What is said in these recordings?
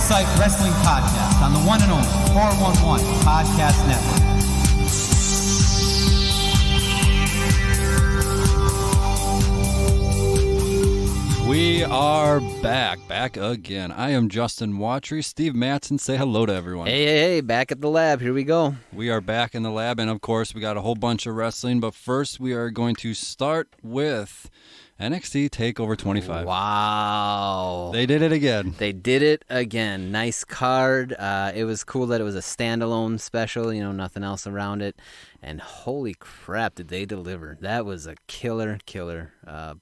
Foresight Wrestling Podcast on the one and only 411 Podcast Network. We are back again. I am Justin Watry. Steve Madsen, say hello to everyone. Hey, back at the lab. Here we go. We are back in the lab, and of course, we got a whole bunch of wrestling, but first, we are going to start with NXT Takeover 25. Wow. They did it again. They did it again. Nice card. It was cool that it was a standalone special, nothing else around it. And holy crap, did they deliver. That was a killer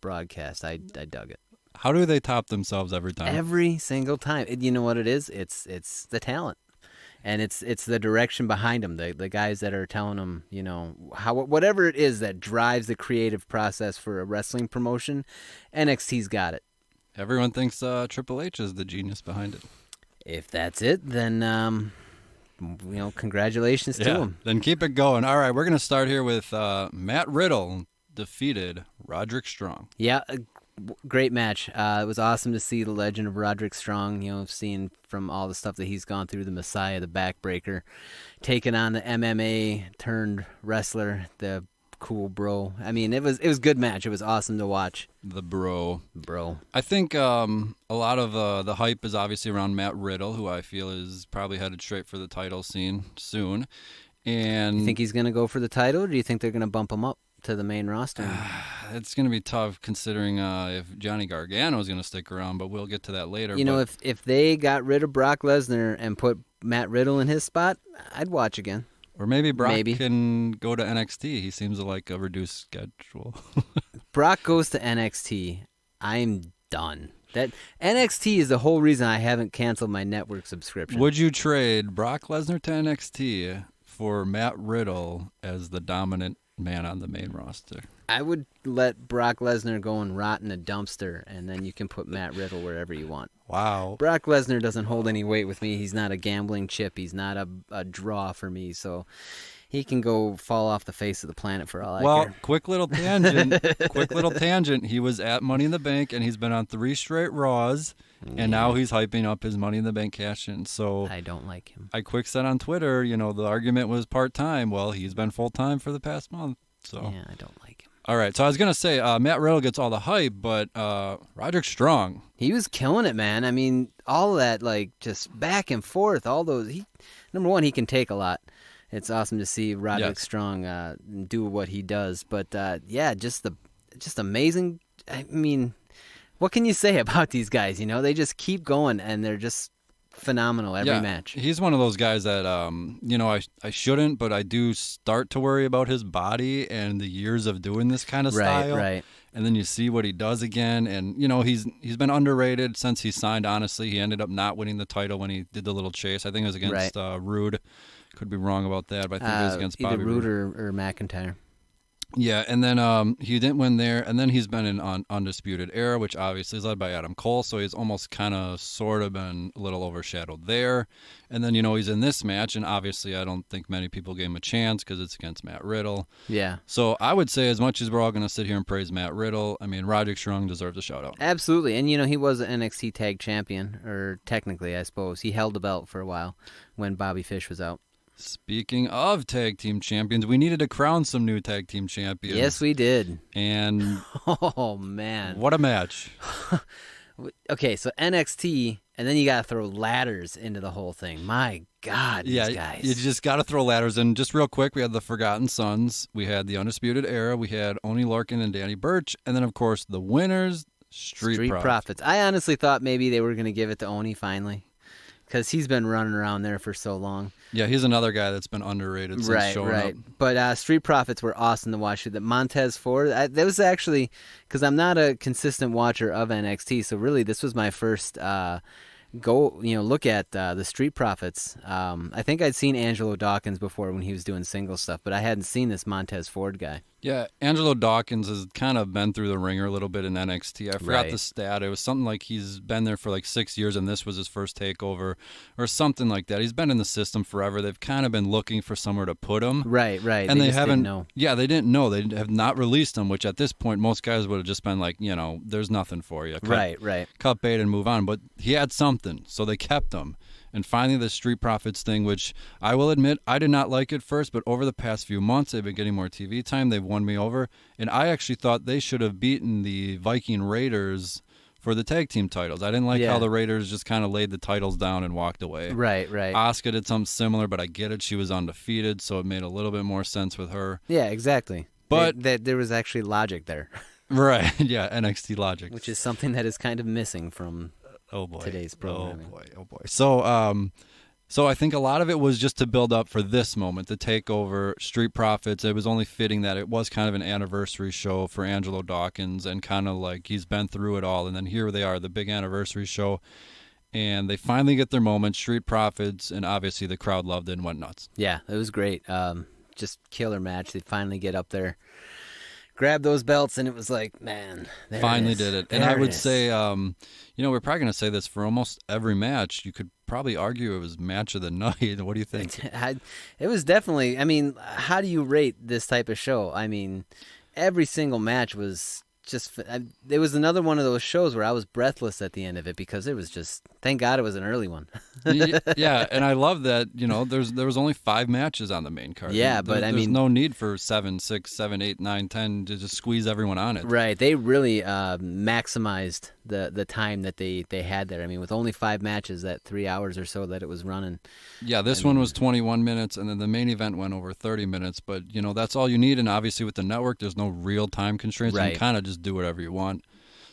broadcast. I dug it. How do they top themselves every time? Every single time. You know what it is? It's the talent. And it's the direction behind them, the guys that are telling them, whatever it is that drives the creative process for a wrestling promotion, NXT's got it. Everyone thinks Triple H is the genius behind it. If that's it, then, congratulations to him. Then keep it going. All right, we're going to start here with Matt Riddle defeated Roderick Strong. Yeah, great match. It was awesome to see the legend of Roderick Strong, seeing from all the stuff that he's gone through, the Messiah, the backbreaker, taking on the MMA turned wrestler, the cool bro. I mean, it was a good match. It was awesome to watch. The bro. I think a lot of the hype is obviously around Matt Riddle, who I feel is probably headed straight for the title scene soon. And you think he's going to go for the title, or do you think they're going to bump him up to the main roster? It's going to be tough considering if Johnny Gargano is going to stick around, but we'll get to that later. If they got rid of Brock Lesnar and put Matt Riddle in his spot, I'd watch again. Or maybe Brock can go to NXT. He seems like a reduced schedule. Brock goes to NXT, I'm done. That NXT is the whole reason I haven't canceled my network subscription. Would you trade Brock Lesnar to NXT for Matt Riddle as the dominant man on the main roster? I would let Brock Lesnar go and rot in a dumpster, and then you can put Matt Riddle wherever you want. Wow. Brock Lesnar doesn't hold any weight with me. He's not a gambling chip. He's not a draw for me, so he can go fall off the face of the planet for all I care. Well, quick little tangent. He was at Money in the Bank, and he's been on 3 straight Raws, and now he's hyping up his Money in the Bank cash-in. So I don't like him. I quick said on Twitter, the argument was part-time. Well, he's been full-time for the past month. So yeah, I don't like him. All right, so I was going to say Matt Riddle gets all the hype, but Roderick Strong. He was killing it, man. I mean, all that, just back and forth, all those. Number one, he can take a lot. It's awesome to see Roderick Strong do what he does. But, just amazing. I mean, what can you say about these guys? They just keep going, and they're just phenomenal every match. He's one of those guys that, I shouldn't, but I do start to worry about his body and the years of doing this kind of style. Right. And then you see what he does again, and, he's been underrated since he signed, honestly. He ended up not winning the title when he did the little chase. I think it was against Rude. Could be wrong about that, but I think it was against Bobby Roode. Either Rude or McIntyre. Yeah, and then he didn't win there, and then he's been in Undisputed Era, which obviously is led by Adam Cole, so he's almost kind of sort of been a little overshadowed there. And then, he's in this match, and obviously I don't think many people gave him a chance because it's against Matt Riddle. Yeah. So I would say as much as we're all going to sit here and praise Matt Riddle, I mean, Roderick Strong deserves a shout-out. Absolutely, and, he was an NXT Tag Champion, or technically, I suppose. He held the belt for a while when Bobby Fish was out. Speaking of tag team champions, we needed to crown some new tag team champions. Yes, we did. And oh man, what a match! Okay, so NXT, and then you got to throw ladders into the whole thing. My God, these guys! You just got to throw ladders in. Just real quick, we had the Forgotten Sons, we had the Undisputed Era, we had Oney Lorcan and Danny Burch, and then of course the winners, Street Profits. I honestly thought maybe they were going to give it to Oney finally, because he's been running around there for so long. Yeah, he's another guy that's been underrated since showing up. But Street Profits were awesome to watch. The Montez Ford, that was actually, because I'm not a consistent watcher of NXT, so really this was my first look at the Street Profits. I think I'd seen Angelo Dawkins before when he was doing single stuff, but I hadn't seen this Montez Ford guy. Yeah, Angelo Dawkins has kind of been through the ringer a little bit in NXT. I forgot the stat. It was something like he's been there for like 6 years, and this was his first takeover, or something like that. He's been in the system forever. They've kind of been looking for somewhere to put him. Right. And they just haven't. Didn't know. Yeah, they didn't know. They have not released him, which at this point most guys would have just been like, there's nothing for you. Right. Cut bait and move on. But he had something, so they kept him. And finally, the Street Profits thing, which I will admit, I did not like at first, but over the past few months, they've been getting more TV time. They've won me over. And I actually thought they should have beaten the Viking Raiders for the tag team titles. I didn't like how the Raiders just kind of laid the titles down and walked away. Right. Asuka did something similar, but I get it. She was undefeated, so it made a little bit more sense with her. Yeah, exactly. But there was actually logic there. Right, yeah, NXT logic. Which is something that is kind of missing from today's programming. Oh boy. So I think a lot of it was just to build up for this moment, the takeover, Street Profits. It was only fitting that it was kind of an anniversary show for Angelo Dawkins, and kind of like he's been through it all. And then here they are, the big anniversary show, and they finally get their moment, Street Profits, and obviously the crowd loved it and went nuts. Yeah, it was great. Just killer match. They finally get up there, grab those belts, and it was like, man, finally did it. And I would say, we're probably going to say this for almost every match. You could probably argue it was match of the night. What do you think? It was definitely, how do you rate this type of show? Every single match was just, it was another one of those shows where I was breathless at the end of it because it was just, thank God it was an early one. Yeah, and I love that, there was only 5 matches on the main card. Yeah, but there's no need for 7, 6, 7, 8, 9, 10 to just squeeze everyone on it. Right, they really maximized the time that they had there. With only 5 matches, that 3 hours or so that it was running. Yeah, this one was 21 minutes, and then the main event went over 30 minutes, but, that's all you need, and obviously with the network, there's no real time constraints. Right. You can kind of just do whatever you want.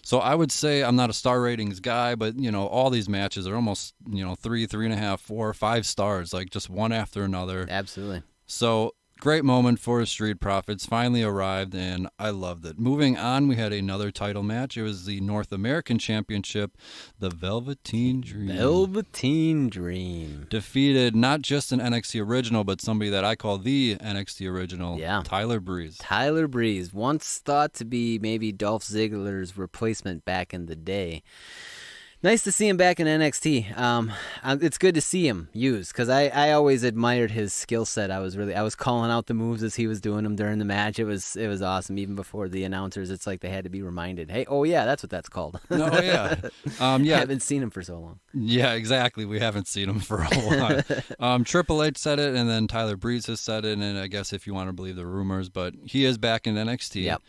So I would say I'm not a star ratings guy, but, all these matches are almost, 3, 3.5, 4, 5 stars, like just one after another. Absolutely. So great moment for Street Profits. Finally arrived, and I loved it. Moving on, we had another title match. It was the North American Championship. The Velveteen Dream defeated not just an NXT original, but somebody that I call the NXT original, Tyler Breeze. Tyler Breeze, once thought to be maybe Dolph Ziggler's replacement back in the day. Nice to see him back in NXT. It's good to see him used because I always admired his skill set. I was calling out the moves as he was doing them during the match. It was awesome. Even before the announcers, it's like they had to be reminded. Hey, oh yeah, that's what that's called. Oh yeah, I haven't seen him for so long. Yeah, exactly. We haven't seen him for a while. Triple H said it, and then Tyler Breeze has said it, and I guess if you want to believe the rumors, but he is back in NXT. Yep.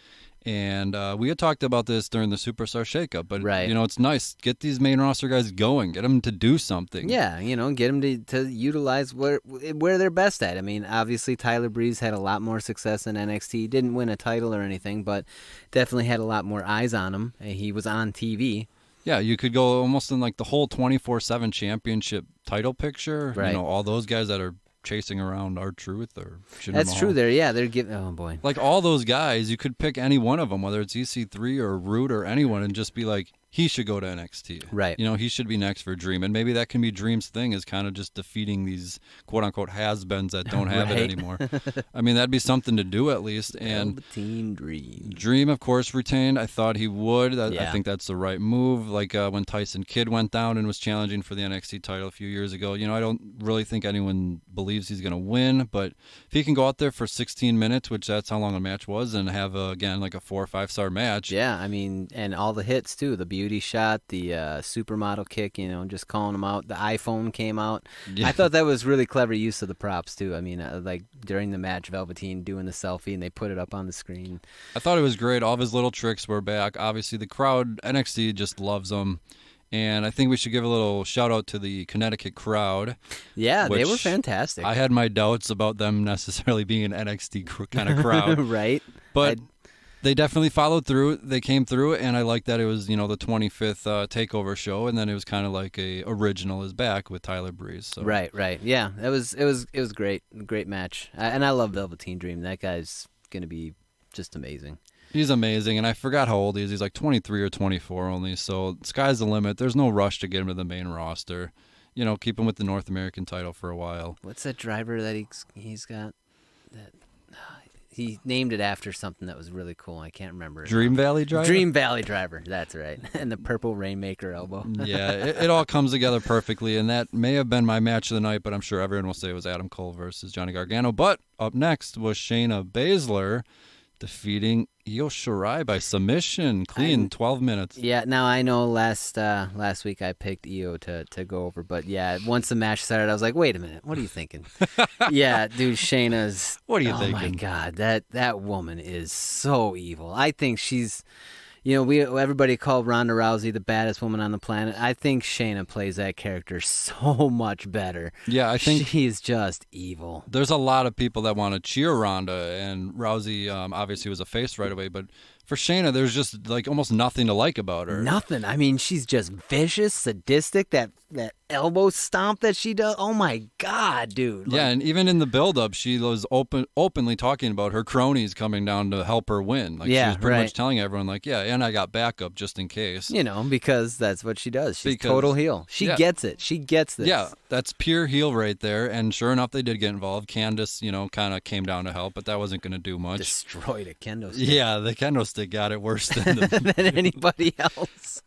And we had talked about this during the Superstar Shakeup, but right. It's nice. Get these main roster guys going. Get them to do something. Yeah, get them to utilize where they're best at. Obviously Tyler Breeze had a lot more success in NXT. Didn't win a title or anything, but definitely had a lot more eyes on him. He was on TV. Yeah, you could go almost in like the whole 24/7 championship title picture. Right. All those guys that are chasing around R-Truth or Jinder That's Mahal. true there. Yeah, they're giving, oh boy. Like all those guys, you could pick any one of them, whether it's EC3 or Root or anyone, and just be like, he should go to NXT. Right. He should be next for Dream. And maybe that can be Dream's thing, is kind of just defeating these quote-unquote has-beens that don't have it anymore. That'd be something to do at least. And Velveteen Dream. Dream, of course, retained. I thought he would. Yeah. I think that's the right move. Like when Tyson Kidd went down and was challenging for the NXT title a few years ago. I don't really think anyone believes he's going to win. But if he can go out there for 16 minutes, which that's how long the match was, and have, again, like a 4 or 5 star match. Yeah, and all the hits, too. The beauty shot, the supermodel kick, just calling them out. The iPhone came out. Yeah. I thought that was really clever use of the props too. Like during the match, Velveteen doing the selfie and they put it up on the screen. I thought it was great. All of his little tricks were back. Obviously the crowd, NXT just loves him. And I think we should give a little shout out to the Connecticut crowd. Yeah, they were fantastic. I had my doubts about them necessarily being an NXT kind of crowd. Right. But they definitely followed through. They came through, and I like that it was, the 25th takeover show, and then it was kind of like a original is back with Tyler Breeze. So. Right. Yeah, it was great match, and I love Velveteen Dream. That guy's gonna be just amazing. He's amazing, and I forgot how old he is. He's like 23 or 24 only, so sky's the limit. There's no rush to get him to the main roster. Keep him with the North American title for a while. What's that driver that he's got? That he named it after something that was really cool. I can't remember. Dream Valley Driver? Dream Valley Driver, that's right. And the purple Rainmaker elbow. Yeah, it all comes together perfectly, and that may have been my match of the night, but I'm sure everyone will say it was Adam Cole versus Johnny Gargano. But up next was Shayna Baszler defeating Io Shirai by submission, clean 12 minutes. Yeah, now I know last week I picked Io to go over, but yeah, once the match started, I was like, wait a minute, what are you thinking? Yeah, dude, Shayna's... What are you thinking? Oh my God, that woman is so evil. I think she's... You know, everybody called Ronda Rousey the baddest woman on the planet. I think Shayna plays that character so much better. Yeah, I think she's just evil. There's a lot of people that want to cheer Ronda, and Rousey obviously was a face right away, but for Shayna, there's just like almost nothing to like about her. Nothing. I mean, she's just vicious, sadistic. That elbow stomp that she does. Oh my God, dude! Yeah, and even in the build-up, she was openly talking about her cronies coming down to help her win. Like, she was pretty much telling everyone, like, yeah, and I got backup just in case. You know, because that's what she does. She's total heel. She gets it. She gets this. Yeah, that's pure heel right there. And sure enough, they did get involved. Candice, kind of came down to help, but that wasn't going to do much. Destroyed a kendo stick. Yeah, the kendo stick got it worse than anybody else.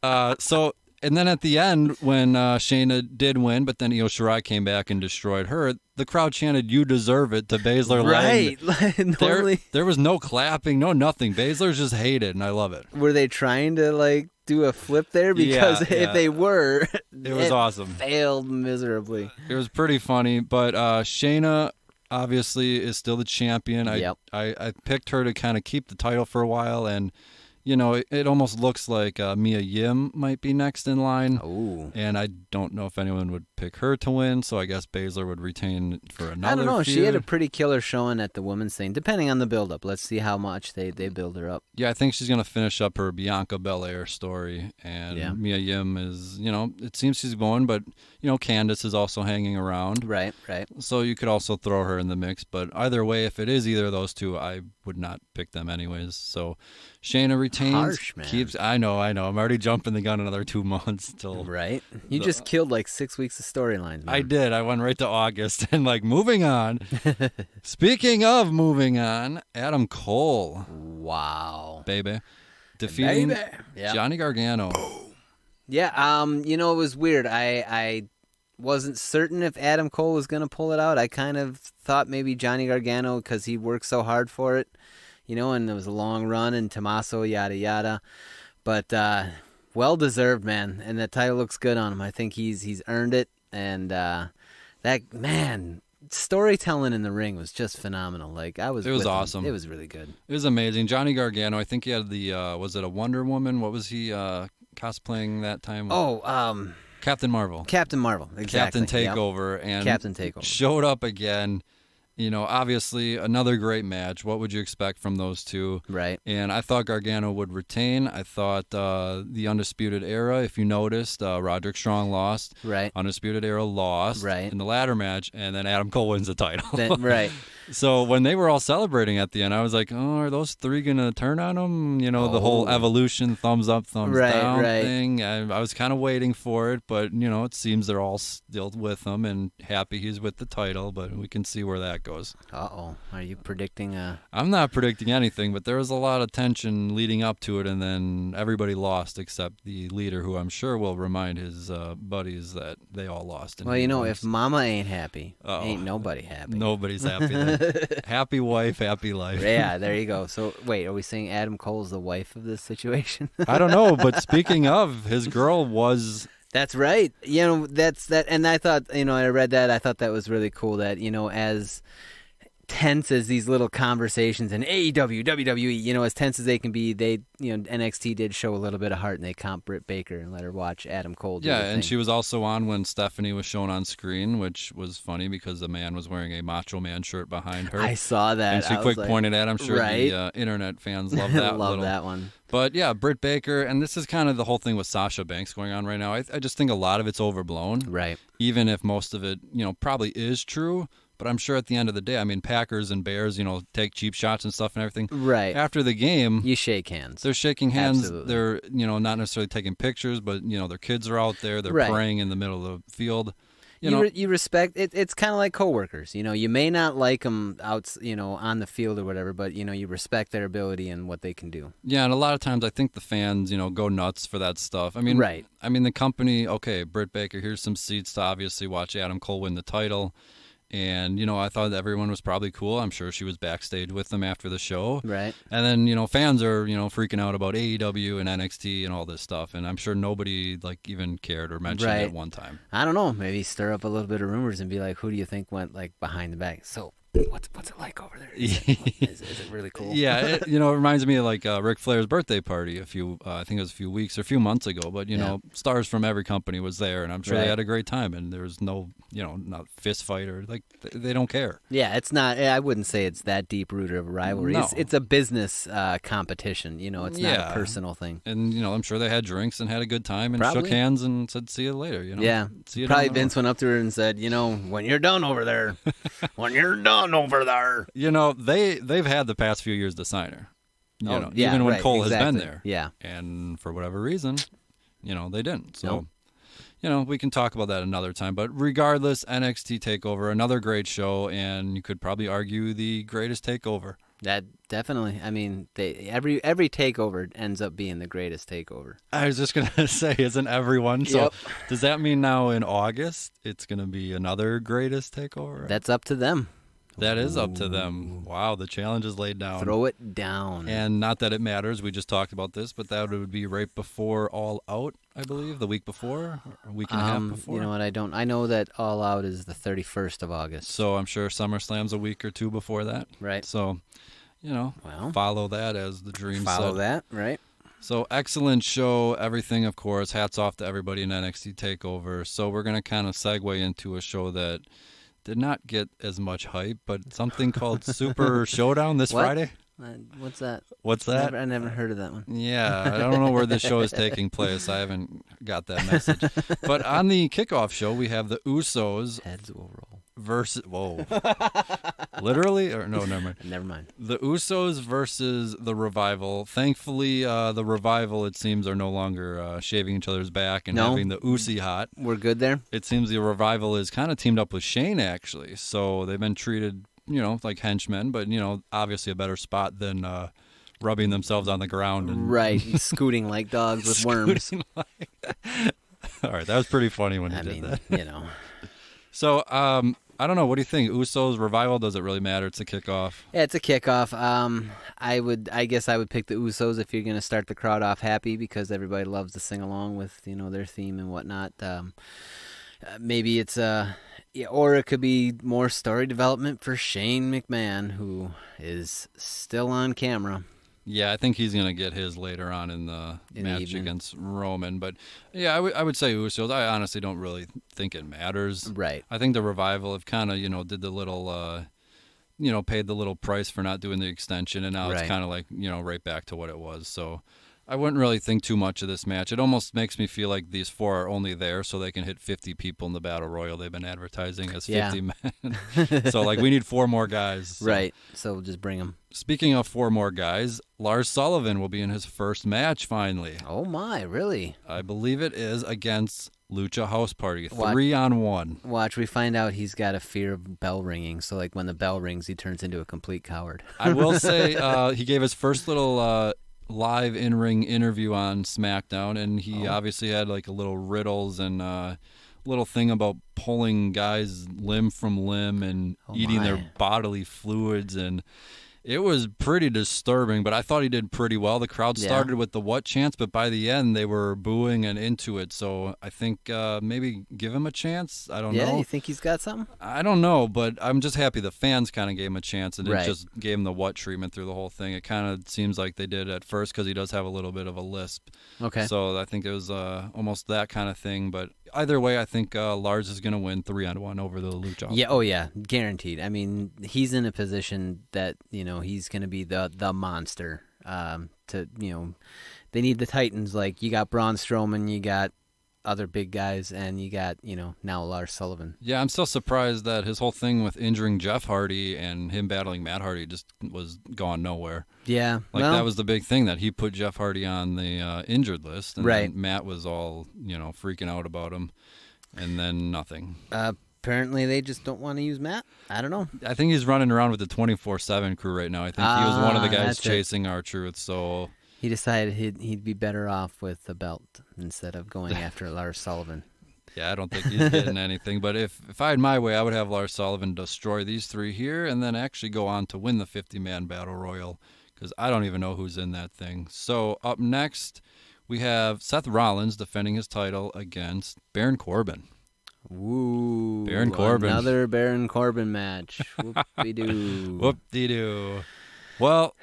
And then at the end, when Shayna did win, but then Io Shirai came back and destroyed her, the crowd chanted, "You deserve it," to Baszler. Right. Normally, there was no clapping, no nothing. Baszler's just hated, and I love it. Were they trying to, do a flip there? Because if they were, it was awesome. Failed miserably. It was pretty funny, but Shayna obviously is still the champion. I picked her to kind of keep the title for a while, and it almost looks like Mia Yim might be next in line. Ooh. And I don't know if anyone would pick her to win, so I guess Baszler would retain for another I don't know. feud. She had a pretty killer showing at the women's thing, depending on the build-up. Let's see how much they build her up. Yeah, I think she's going to finish up her Bianca Belair story. And Mia Yim is, it seems she's going, but, Candice is also hanging around. Right. So you could also throw her in the mix. But either way, if it is either of those two, I would not pick them anyways. So Shayna retains. Harsh, man. I know. I'm already jumping the gun another 2 months till. Right. You just killed 6 weeks of storylines, man. I did. I went right to August and moving on. Speaking of moving on, Adam Cole. Wow. Baby. Defeating Johnny Gargano. Yeah. It was weird. I wasn't certain if Adam Cole was going to pull it out. I kind of thought maybe Johnny Gargano, because he worked so hard for it, and it was a long run, and Tommaso, yada, yada. But well-deserved, man, and the title looks good on him. I think he's earned it, and storytelling in the ring was just phenomenal. It was awesome. It was really good. It was amazing. Johnny Gargano, I think he had the, was it a Wonder Woman? What was he cosplaying that time? Captain Marvel. Captain Marvel, exactly. Captain Takeover. Yep. And Captain Takeover. Showed up again. Obviously another great match. What would you expect from those two? Right. And I thought Gargano would retain. I thought the Undisputed Era, if you noticed, Roderick Strong lost. Right. Undisputed Era lost in the ladder match, and then Adam Cole wins the title. Right. So when they were all celebrating at the end, I was like, oh, are those three going to turn on him? The whole evolution, thumbs up, thumbs down thing. I was kind of waiting for it, but, it seems they're all still with him and happy he's with the title, but we can see where that goes. Uh-oh. Are you predicting I'm not predicting anything, but there was a lot of tension leading up to it, and then everybody lost except the leader, who I'm sure will remind his buddies that they all lost. Well, if Mama ain't happy, ain't nobody happy. Nobody's happy then. Happy wife, happy life. Yeah, there you go. So, wait, are we saying Adam Cole's the wife of this situation? I don't know, but speaking of, his girl was... That's right. That's that. And I thought, I read that. I thought that was really cool that, as tense as these little conversations in AEW, WWE, as tense as they can be, they, NXT did show a little bit of heart, and they comped Britt Baker and let her watch Adam Cole do the thing. And she was also on when Stephanie was shown on screen, which was funny because the man was wearing a Macho Man shirt behind her. I saw that. And she pointed at, I'm sure the internet fans love that. Love that one. But yeah, Britt Baker, and this is kind of the whole thing with Sasha Banks going on right now. I just think a lot of it's overblown. Right. Even if most of it, probably is true. But I'm sure at the end of the day, Packers and Bears, take cheap shots and stuff and everything. Right. After the game, you shake hands. They're shaking hands. Absolutely. They're, not necessarily taking pictures, but, their kids are out there. They're praying in the middle of the field. You respect it. It's kind of like coworkers. You may not like them out, on the field or whatever, but you respect their ability and what they can do. Yeah, and a lot of times I think the fans, go nuts for that stuff. I mean, right. I mean, the company. Okay, Britt Baker. Here's some seats to obviously watch Adam Cole win the title. And, I thought everyone was probably cool. I'm sure she was backstage with them after the show. Right. And then, fans are, freaking out about AEW and NXT and all this stuff. And I'm sure nobody, even cared or mentioned it one time. I don't know. Maybe stir up a little bit of rumors and be like, who do you think went, behind the back? So, what's it like over there? Is it really cool? Yeah, it reminds me of, Ric Flair's birthday party I think it was a few weeks or a few months ago. But, stars from every company was there, and I'm sure they had a great time. And there was no, not fist fight or, they don't care. Yeah, it's not, I wouldn't say it's that deep-rooted of a rivalry. No. It's a business competition. It's not a personal thing. And, I'm sure they had drinks and had a good time and Probably. shook hands and said, see you later. Yeah. See you Probably Vince went up to her and said, when you're done over there, over there. They've had the past few years to sign her. Even when Cole has been there. Yeah. And for whatever reason, they didn't. So, Nope. We can talk about that another time. But regardless, NXT TakeOver, another great show, and you could probably argue the greatest takeover. That definitely. I mean, every takeover ends up being the greatest takeover. I was just going to say, isn't everyone? So Yep. Does that mean now in August it's going to be another greatest takeover? That's up to them. That is up to them. Wow, the challenge is laid down. Throw it down. And not that it matters, we just talked about this, but that would be right before All Out, I believe, the week before, or a week and a half before. You know what, I know that All Out is the 31st of August. So I'm sure SummerSlam's a week or two before that. Right. So, follow that as the dream Follow said. that, right. So excellent show, everything, of course. Hats off to everybody in NXT TakeOver. So we're going to kind of segue into a show that did not get as much hype, but something called Super Showdown this Friday. What's that? What's that? I never heard of that one. Yeah, I don't know where this show is taking place. I haven't got that message. But on the kickoff show, we have the Usos. Heads will roll. Whoa. Literally? Or no, never mind. Never mind. The Usos versus the Revival. Thankfully, the Revival, it seems, are no longer shaving each other's back and having the Usi hot. We're good there? It seems the Revival is kind of teamed up with Shane, actually. So they've been treated, like henchmen, but, obviously a better spot than rubbing themselves on the ground. And right, scooting like dogs with worms. All right, that was pretty funny when you did that. So, I don't know. What do you think? Usos, Revival, does it really matter? It's a kickoff. Yeah, it's a kickoff. I guess I would pick the Usos if you're going to start the crowd off happy because everybody loves to sing along with, their theme and whatnot. Maybe it's or it could be more story development for Shane McMahon, who is still on camera. Yeah, I think he's going to get his later on in the match against Roman. But, yeah, I would say Usos. I honestly don't really think it matters. Right. I think the Revival have kind of, did the little, paid the little price for not doing the extension. And now it's kind of like, right back to what it was. So I wouldn't really think too much of this match. It almost makes me feel like these four are only there so they can hit 50 people in the Battle Royal. They've been advertising as 50 men. So, we need four more guys. So. Right. So we'll just bring them. Speaking of four more guys, Lars Sullivan will be in his first match finally. Oh, my, really? I believe it is against Lucha House Party, 3-on-1. Watch, we find out he's got a fear of bell ringing, so when the bell rings, he turns into a complete coward. I will say he gave his first little live in-ring interview on SmackDown, and he obviously had a little riddles and little thing about pulling guys limb from limb and eating their bodily fluids, and it was pretty disturbing, but I thought he did pretty well. The crowd started with the what chance, but by the end they were booing and into it. So I think maybe give him a chance. I don't know. Yeah, you think he's got something? I don't know, but I'm just happy the fans kind of gave him a chance and didn't just gave him the what treatment through the whole thing. It kind of seems like they did at first because he does have a little bit of a lisp. Okay. So I think it was almost that kind of thing, but either way, I think Lars is going to win 3-on-1 over the Lucha. Yeah, oh yeah, guaranteed. I mean, he's in a position that, he's going to be the monster. They need the Titans. You got Braun Strowman, you got other big guys, and you got, now Lars Sullivan. Yeah, I'm still surprised that his whole thing with injuring Jeff Hardy and him battling Matt Hardy just was gone nowhere. Yeah. That was the big thing, that he put Jeff Hardy on the injured list, and then Matt was all, freaking out about him. And then nothing. Apparently, they just don't want to use Matt. I don't know. I think he's running around with the 24/7 crew right now. I think he was one of the guys chasing R-Truth, so... He decided he'd be better off with the belt instead of going after Lars Sullivan. Yeah, I don't think he's getting anything. But if I had my way, I would have Lars Sullivan destroy these three here and then actually go on to win the 50-man Battle Royal, because I don't even know who's in that thing. So up next, we have Seth Rollins defending his title against Baron Corbin. Ooh, Baron Corbin. Another Baron Corbin match. Whoop-de-doo. Whoop-de-doo. Well,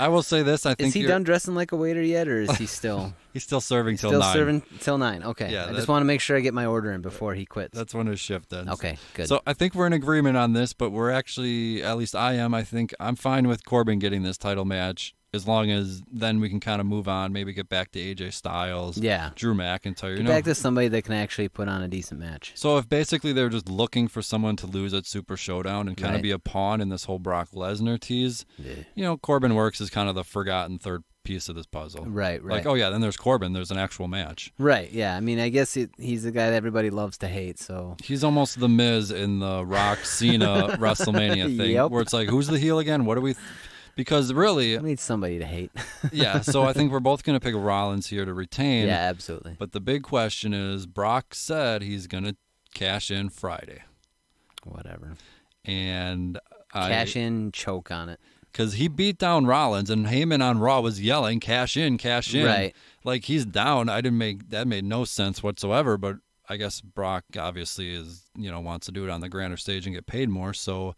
I will say this. I think is he done dressing like a waiter yet, or is he still? He's still serving till 9. Still serving till 9. Okay. Yeah, I just want to make sure I get my order in before he quits. That's when his shift ends. Okay, good. So I think we're in agreement on this, but we're actually, at least I am. I think I'm fine with Corbin getting this title match, as long as then we can kind of move on, maybe get back to AJ Styles, Drew McIntyre. Get back to somebody that can actually put on a decent match. So if basically they're just looking for someone to lose at Super Showdown and kind of be a pawn in this whole Brock Lesnar tease, Corbin works as kind of the forgotten third piece of this puzzle. Right. Like, oh yeah, then there's Corbin. There's an actual match. Right, yeah. I mean, I guess he's the guy that everybody loves to hate, so... He's almost the Miz in the Rock Cena WrestleMania thing, where it's like, who's the heel again? What do we... Because really... I need somebody to hate. Yeah, so I think we're both going to pick Rollins here to retain. Yeah, absolutely. But the big question is, Brock said he's going to cash in Friday. Whatever. And cash in, choke on it. Because he beat down Rollins, and Heyman on Raw was yelling, cash in, cash in. Right. Like, he's down. That made no sense whatsoever, but I guess Brock obviously is, wants to do it on the grander stage and get paid more, so...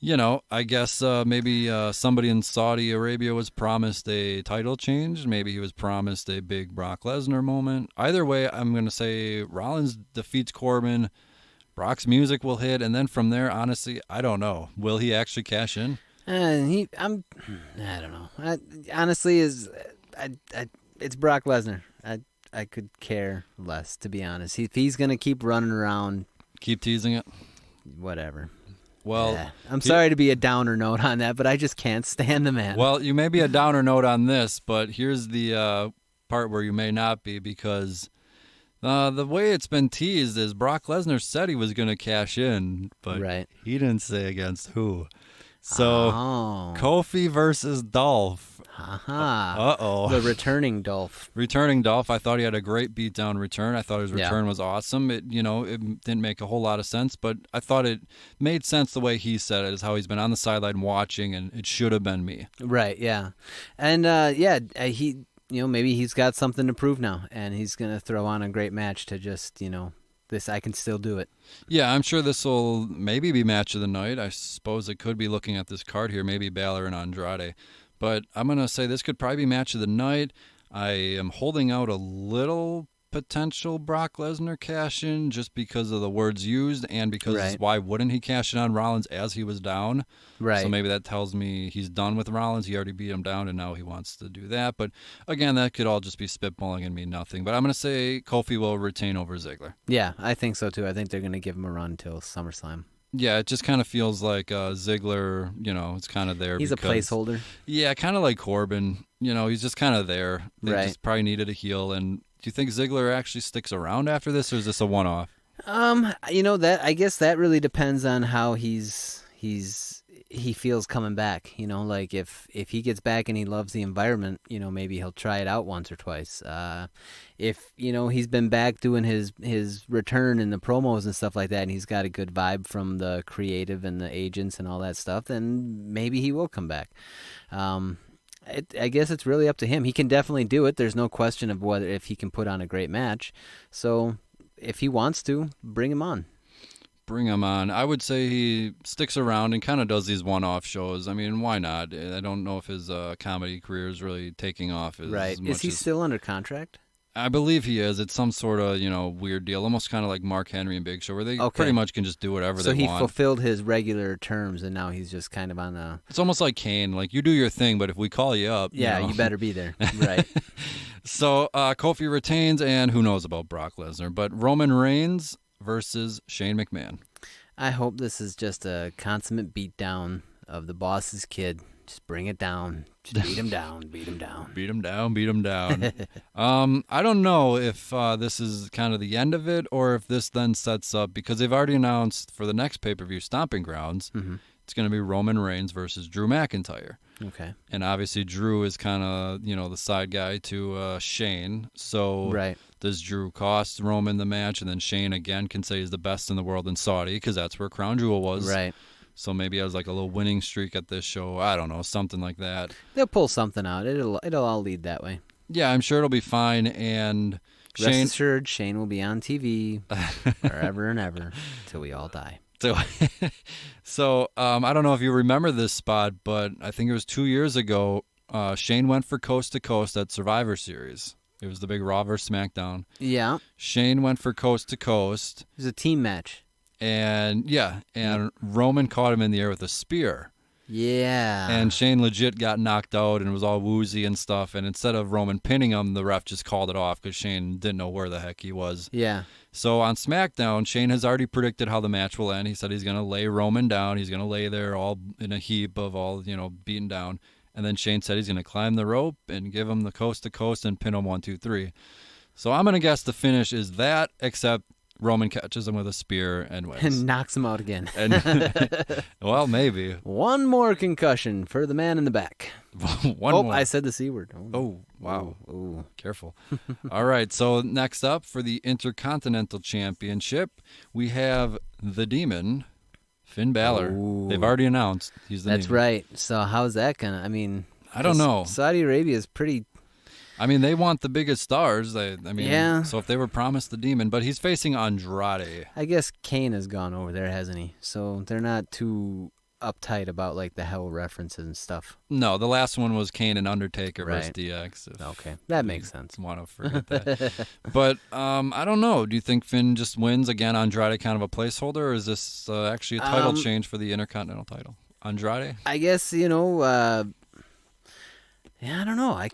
I guess maybe somebody in Saudi Arabia was promised a title change. Maybe he was promised a big Brock Lesnar moment. Either way, I'm going to say Rollins defeats Corbin. Brock's music will hit. And then from there, honestly, I don't know. Will he actually cash in? I don't know. Honestly, it's Brock Lesnar. I could care less, to be honest. If he's going to keep running around. Keep teasing it? Whatever. Well, I'm sorry to be a downer note on that, but I just can't stand the man. Well, you may be a downer note on this, but here's the part where you may not be, because the way it's been teased is Brock Lesnar said he was going to cash in, but he didn't say against who. So Kofi versus Dolph. Uh-oh. The returning Dolph. Returning Dolph. I thought he had a great beatdown return. I thought his return was awesome. It didn't make a whole lot of sense, but I thought it made sense the way he said it, is how he's been on the sideline watching, and it should have been me. Right, yeah. And, he, maybe he's got something to prove now, and he's going to throw on a great match to just, this, I can still do it. Yeah, I'm sure this will maybe be match of the night. I suppose it could be, looking at this card here, maybe Balor and Andrade. But I'm going to say this could probably be match of the night. I am holding out a little potential Brock Lesnar cash-in just because of the words used, and because why wouldn't he cash in on Rollins as he was down? Right. So maybe that tells me he's done with Rollins. He already beat him down, and now he wants to do that. But again, that could all just be spitballing and mean nothing. But I'm going to say Kofi will retain over Ziggler. Yeah, I think so too. I think they're going to give him a run until SummerSlam. Yeah, it just kind of feels like Ziggler, it's kind of there. He's a placeholder. Yeah, kind of like Corbin. He's just kind of there. They just probably needed a heel. And do you think Ziggler actually sticks around after this, or is this a one-off? That I guess that really depends on how he feels coming back. Like if he gets back and he loves the environment, maybe he'll try it out once or twice. If he's been back doing his return in the promos and stuff like that, and he's got a good vibe from the creative and the agents and all that stuff, then maybe he will come back. I guess it's really up to him. He can definitely do it. There's no question of whether if he can put on a great match. So if he wants to, bring him on. Bring him on. I would say he sticks around and kind of does these one-off shows. I mean, why not? I don't know if his comedy career is really taking off as much. Is he still under contract? I believe he is. It's some sort of, weird deal, almost kind of like Mark Henry and Big Show, where they pretty much can just do whatever they want. So he fulfilled his regular terms, and now he's just kind of on a... It's almost like Kane. Like, you do your thing, but if we call you up... Yeah, you better be there. Right. So Kofi retains, and who knows about Brock Lesnar. But Roman Reigns versus Shane McMahon. I hope this is just a consummate beatdown of the boss's kid. Just bring it down. Just beat him down. Beat him down. Beat him down. Beat him down. I don't know if this is kind of the end of it or if this then sets up, because they've already announced for the next pay-per-view, Stomping Grounds, it's going to be Roman Reigns versus Drew McIntyre. Okay. And obviously Drew is kind of, the side guy to Shane. So does Drew cost Roman the match, and then Shane again can say he's the best in the world in Saudi, because that's where Crown Jewel was. Right. So maybe I was like a little winning streak at this show. I don't know, something like that. They'll pull something out. It'll all lead that way. Yeah, I'm sure it'll be fine. And Rest assured, Shane will be on TV forever and ever until we all die. So I don't know if you remember this spot, but I think it was 2 years ago. Shane went for Coast to Coast at Survivor Series. It was the big Raw vs. SmackDown. Yeah. Shane went for Coast to Coast. It was a team match. And Roman caught him in the air with a spear. Yeah. And Shane legit got knocked out and was all woozy and stuff. And instead of Roman pinning him, the ref just called it off because Shane didn't know where the heck he was. Yeah. So on SmackDown, Shane has already predicted how the match will end. He said he's going to lay Roman down. He's going to lay there all in a heap of all, beaten down. And then Shane said he's going to climb the rope and give him the coast to coast and pin him 1, 2, 3. So I'm going to guess the finish is that, except Roman catches him with a spear and wins. And knocks him out again. Well, maybe. One more concussion for the man in the back. One more. I said the C word. Oh, wow. Ooh. Careful. All right, so next up for the Intercontinental Championship, we have the Demon, Finn Balor. Ooh. They've already announced he's the Demon. That's right. So how's that going to, I don't know. Saudi Arabia is pretty... they want the biggest stars. Yeah. So if they were promised the Demon, but he's facing Andrade. I guess Kane has gone over there, hasn't he? So they're not too uptight about the hell references and stuff. No, the last one was Kane and Undertaker versus DX. Okay, that makes sense. Want to forget that. But I don't know. Do you think Finn just wins again? Andrade kind of a placeholder, or is this actually a title change for the Intercontinental title? Andrade? I guess yeah, I don't know.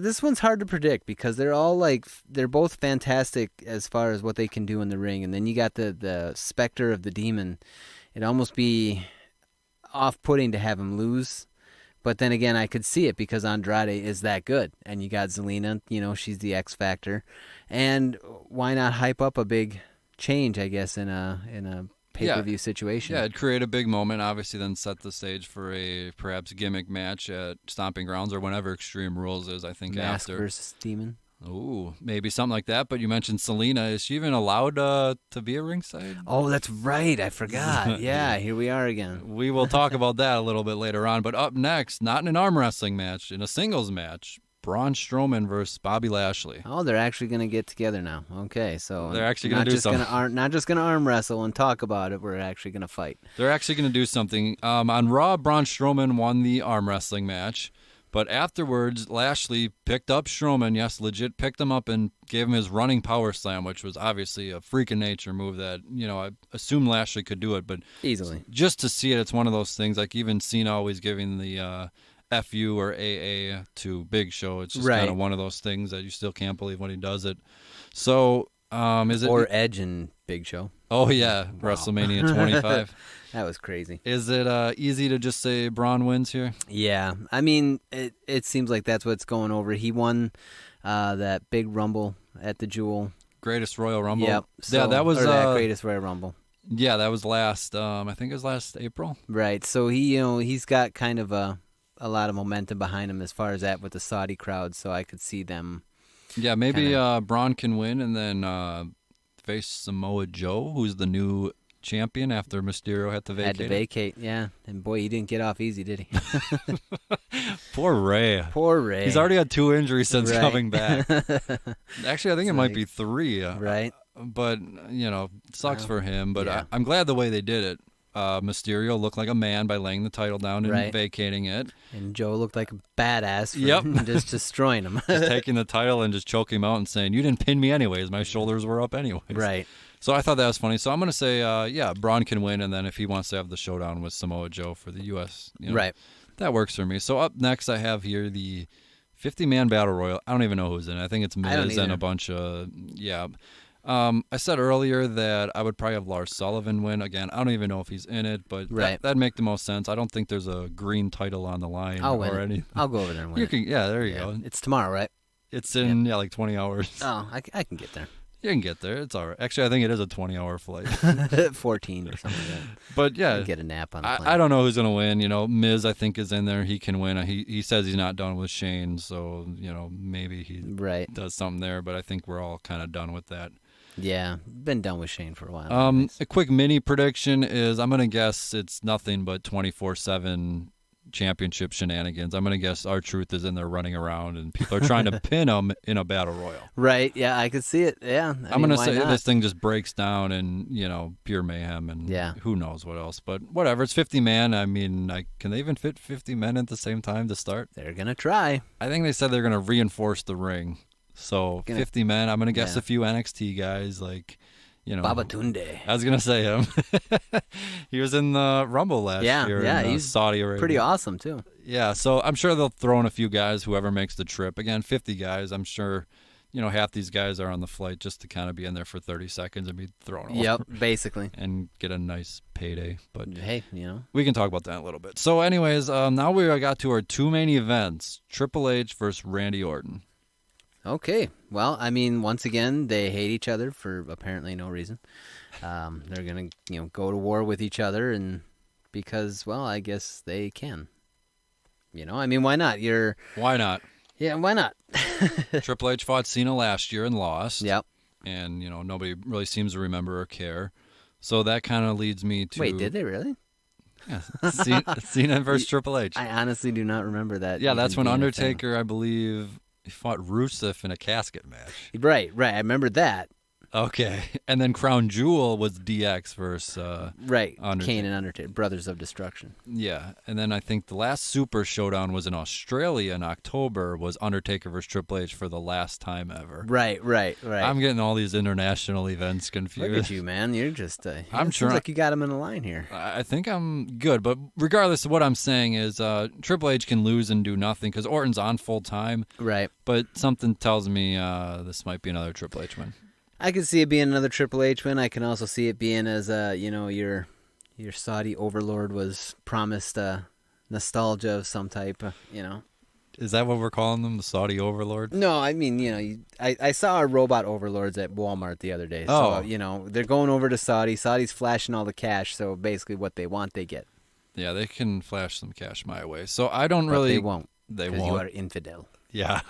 This one's hard to predict because they're all they're both fantastic as far as what they can do in the ring, and then you got the specter of the Demon. It'd almost be off-putting to have him lose, but then again, I could see it because Andrade is that good, and you got Zelina. She's the X factor, and why not hype up a big change? I guess in a pay-per-view situation. Yeah, it'd create a big moment, obviously then set the stage for a perhaps gimmick match at Stomping Grounds or whenever Extreme Rules is, I think, Mask after. versus Demon. Ooh, maybe something like that, but you mentioned Selena. Is she even allowed to be at ringside? Oh, that's right. I forgot. Yeah, here we are again. We will talk about that a little bit later on, but up next, not in an arm wrestling match, in a singles match, Braun Strowman versus Bobby Lashley. Oh, they're actually going to get together now. Okay, so they're actually going to do something. Not just going to arm wrestle and talk about it. We're actually going to fight. They're actually going to do something. On Raw, Braun Strowman won the arm wrestling match, but afterwards, Lashley picked up Strowman. Yes, legit picked him up and gave him his running power slam, which was obviously a freak of nature move that I assume Lashley could do it, but easily. Just to see it, it's one of those things. Like even Cena always giving the FU or AA to Big Show. It's just kind of one of those things that you still can't believe when he does it. So, is it... Or Edge and Big Show. Oh, yeah. Wow. WrestleMania 25. That was crazy. Is it easy to just say Braun wins here? Yeah. It seems like that's what's going over. He won that big Rumble at the Jewel. Greatest Royal Rumble? Yep. So, yeah, that was... that Greatest Royal Rumble. Yeah, that was last... I think it was last April. Right. So he's got kind of a lot of momentum behind him as far as that with the Saudi crowd, so I could see them. Yeah, maybe Braun can win and then face Samoa Joe, who's the new champion after Mysterio had to vacate. Yeah. And boy, he didn't get off easy, did he? Poor Ray. He's already had 2 injuries since coming back. Actually, I think it might be 3. Right. But, sucks for him. But I'm glad the way they did it. Mysterio looked like a man by laying the title down and vacating it. And Joe looked like a badass for just destroying him. Just taking the title and just choking him out and saying, "You didn't pin me anyways. My shoulders were up anyways." Right. So I thought that was funny. So I'm going to say, Braun can win, and then if he wants to have the showdown with Samoa Joe for the U.S., that works for me. So up next I have here the 50-man Battle Royal. I don't even know who's in it. I think it's Miz and a bunch of, I said earlier that I would probably have Lars Sullivan win. Again, I don't even know if he's in it, but that'd make the most sense. I don't think there's a green title on the line or anything. I'll go over there and win. There you go. It's tomorrow, right? It's in like 20 hours. Oh, I can get there. You can get there. It's all right. Actually, I think it is a 20-hour flight. 14 or something like that. But yeah, get a nap on the plane. I don't know who's gonna win. Miz I think is in there. He can win. He says he's not done with Shane, so maybe he does something there. But I think we're all kind of done with that. Yeah, been done with Shane for a while. A quick mini prediction is I'm gonna guess it's nothing but 24/7 championship shenanigans. I'm gonna guess R-Truth is in there running around and people are trying to pin him in a battle royal. Right? Yeah, I could see it. Yeah, I'm gonna say this thing just breaks down and pure mayhem and who knows what else. But whatever. It's 50 man. I mean, can they even fit 50 men at the same time to start? They're gonna try. I think they said they're gonna reinforce the ring. So 50 men. I'm gonna guess a few NXT guys like. Babatunde. I was gonna say him. He was in the Rumble last year. Yeah, he's Saudi Arabia. Pretty awesome too. Yeah, so I'm sure they'll throw in a few guys. Whoever makes the trip. Again, 50 guys. I'm sure. Half these guys are on the flight just to kind of be in there for 30 seconds and be thrown over. Yep, basically. And get a nice payday. But hey, we can talk about that in a little bit. So, anyways, now we got to our two main events: Triple H versus Randy Orton. Okay. Well, I mean, once again, they hate each other for apparently no reason. They're going to, go to war with each other and because, well, I guess they can. I mean, why not? Why not? Yeah, why not? Triple H fought Cena last year and lost. Yep. And, nobody really seems to remember or care. So that kind of leads me to... Wait, did they really? Yeah, Cena versus Triple H. I honestly do not remember that. Yeah, that's when Undertaker, I believe... He fought Rusev in a casket match. Right. I remember that. Okay. And then Crown Jewel was DX versus Undertaker. Kane and Undertaker, Brothers of Destruction. Yeah. And then I think the last Super Showdown was in Australia in October, was Undertaker versus Triple H for the last time ever. Right. I'm getting all these international events confused. Look at you, man. You're just... I'm sure. Seems like you got him in a line here. I think I'm good. But regardless of what I'm saying is Triple H can lose and do nothing because Orton's on full time. Right. But something tells me this might be another Triple H win. I could see it being another Triple H win. I can also see it being as your Saudi overlord was promised nostalgia of some type. Is that what we're calling them, the Saudi overlord? No, I mean I saw our robot overlords at Walmart the other day. So they're going over to Saudi. Saudi's flashing all the cash. So basically, what they want, they get. Yeah, they can flash some cash my way. So I don't really. They won't. They won't. Because you are infidel. Yeah,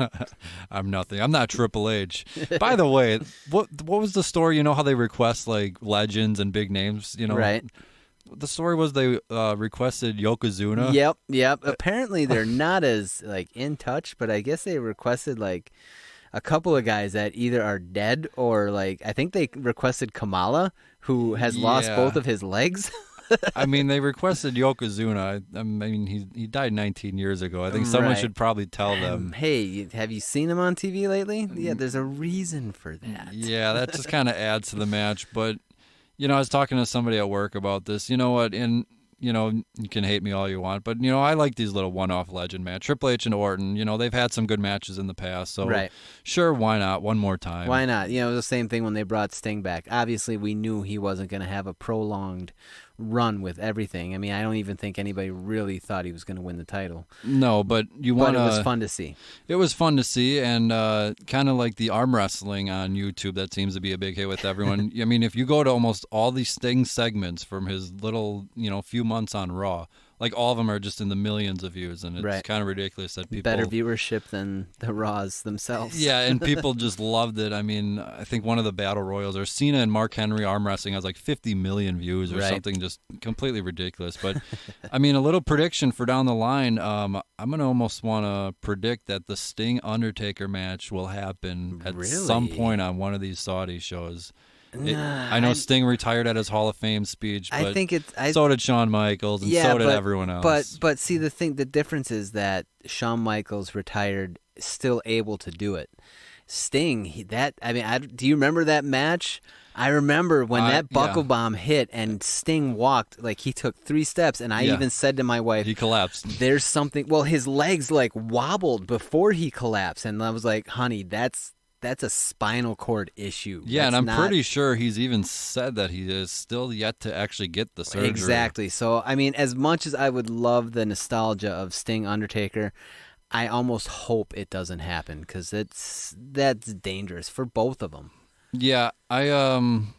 I'm nothing. I'm not Triple H. By the way, what was the story? How they request like legends and big names. Right. The story was they requested Yokozuna. Yep. Apparently they're not as in touch, but I guess they requested a couple of guys that either are dead or I think they requested Kamala, who has lost both of his legs. I mean, they requested Yokozuna. I mean, he died 19 years ago. I think someone should probably tell them. Hey, have you seen him on TV lately? Yeah, there's a reason for that. Yeah, that just kind of adds to the match. But, I was talking to somebody at work about this. You know what? And, you can hate me all you want. But, I like these little one-off legend matches. Triple H and Orton, they've had some good matches in the past. So, sure, why not? One more time. Why not? It was the same thing when they brought Sting back. Obviously, we knew he wasn't going to have a prolonged run with everything. I mean, I don't even think anybody really thought he was going to win the title. No, but it was fun to see. It was fun to see, and kind of like the arm wrestling on YouTube that seems to be a big hit with everyone. I mean, if you go to almost all these Sting segments from his little, few months on Raw, all of them are just in the millions of views, and it's kind of ridiculous that people... Better viewership than the Raws themselves. Yeah, and people just loved it. I mean, I think one of the Battle Royals, or Cena and Mark Henry arm wrestling has 50 million views or something just completely ridiculous. But, I mean, a little prediction for down the line, I'm going to almost want to predict that the Sting-Undertaker match will happen at some point on one of these Saudi shows. I know Sting retired at his Hall of Fame speech, but so did Shawn Michaels, and so did everyone else. But see, the difference is that Shawn Michaels retired, still able to do it. Sting, do you remember that match? I remember when that buckle bomb hit and Sting walked, he took 3 steps, and I even said to my wife, he collapsed. There's something. Well, his legs wobbled before he collapsed, and I was like, honey, that's that's a spinal cord issue. Yeah, that's and I'm pretty sure he's even said that he is still yet to actually get the surgery. Exactly. So, I mean, as much as I would love the nostalgia of Sting Undertaker, I almost hope it doesn't happen because that's dangerous for both of them. Yeah, I don't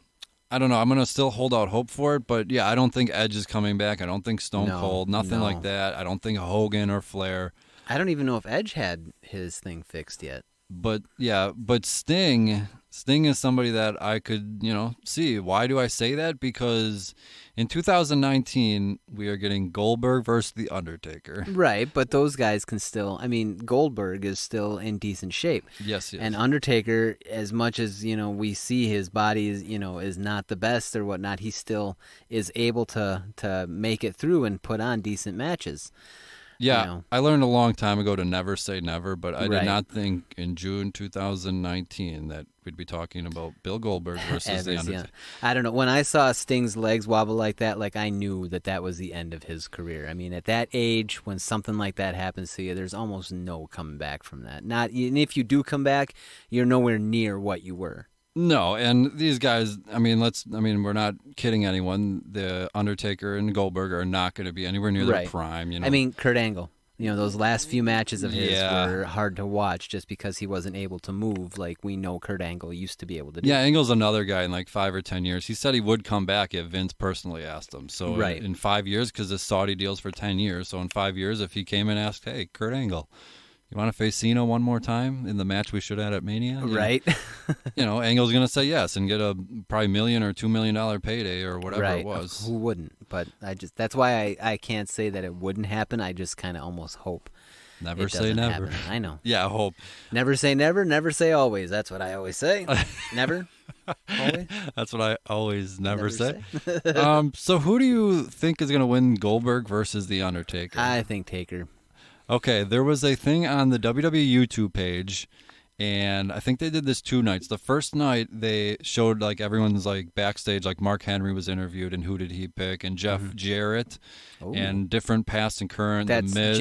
know. I'm gonna still hold out hope for it, but yeah, I don't think Edge is coming back. I don't think Stone Cold, nothing like that. I don't think Hogan or Flair. I don't even know if Edge had his thing fixed yet. But yeah, but Sting is somebody that I could, see. Why do I say that? Because in 2019 we are getting Goldberg versus The Undertaker. Right, but those guys can still. I mean, Goldberg is still in decent shape. Yes. And Undertaker, as much as we see his body is not the best or whatnot, he still is able to make it through and put on decent matches. Yeah, I learned a long time ago to never say never, but I did not think in June 2019 that we'd be talking about Bill Goldberg versus The Undertaker. I don't know. When I saw Sting's legs wobble like that, I knew that was the end of his career. I mean, at that age, when something like that happens to you, there's almost no coming back from that. And if you do come back, you're nowhere near what you were. No, and these guys, we're not kidding anyone. The Undertaker and Goldberg are not going to be anywhere near their prime. I mean, Kurt Angle. Those last few matches of his were hard to watch just because he wasn't able to move like we know Kurt Angle used to be able to do. Yeah, Angle's another guy in 5 or 10 years. He said he would come back if Vince personally asked him. So in 5 years, because the Saudi deal's for 10 years, so in 5 years, if he came and asked, hey, Kurt Angle, you want to face Cena one more time in the match we should have at Mania? Right. Angle's going to say yes and get a probably $1 million or $2 million payday or whatever it was. Who wouldn't? But that's why I can't say that it wouldn't happen. I just kind of almost hope. Never say never. Happen. I know. Yeah, hope. Never say never, never say always. That's what I always say. Never, always. That's what I always never say. So who do you think is going to win Goldberg versus The Undertaker? I think Taker. Okay, there was a thing on the WWE YouTube page, and I think they did this 2 nights. The first night, they showed, everyone's, backstage, Mark Henry was interviewed, and who did he pick, and Jeff Jarrett, and different past and current, That's The Miz.